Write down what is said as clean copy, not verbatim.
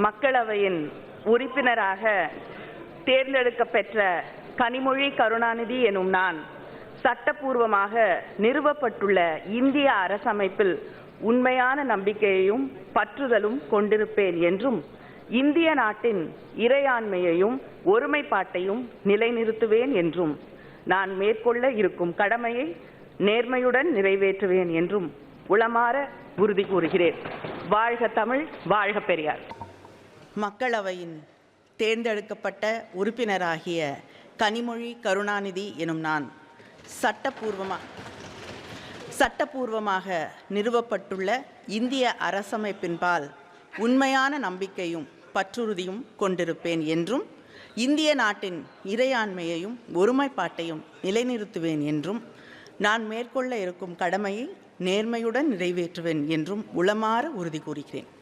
மக்களவையின் உறுப்பினராக தேர்ந்தெடுக்கப்பெற்ற கனிமொழி கருணாநிதி எனும் நான் சட்டப்பூர்வமாக நிறுவப்பட்டுள்ள இந்திய அரசமைப்பில் உண்மையான நம்பிக்கையையும் பற்றுதலும் கொண்டிருப்பேன் என்றும் இந்திய நாட்டின் இறையாண்மையையும் ஒருமைப்பாட்டையும் நிலைநிறுத்துவேன் என்றும் நான் மேற்கொள்ள இருக்கும் கடமையை நேர்மையுடன் நிறைவேற்றுவேன் என்றும் உளமாற உறுதி கூறுகிறேன். வாழ்க தமிழ், வாழ்க பெரியார். மக்களவையின் தேர்ந்தெடுக்கப்பட்ட உறுப்பினராகிய கனிமொழி கருணாநிதி எனும் நான் சட்டப்பூர்வமாக நிறுவப்பட்டுள்ள இந்திய அரசமைப்பின்பால் உண்மையான நம்பிக்கையும் பற்றுறுதியும் கொண்டிருப்பேன் என்றும் இந்திய நாட்டின் இறையாண்மையையும் ஒருமைப்பாட்டையும் நிலைநிறுத்துவேன் என்றும் நான் மேற்கொள்ள இருக்கும் கடமையை நேர்மையுடன் நிறைவேற்றுவேன் என்றும் உளமாற உறுதி கூறுகிறேன்.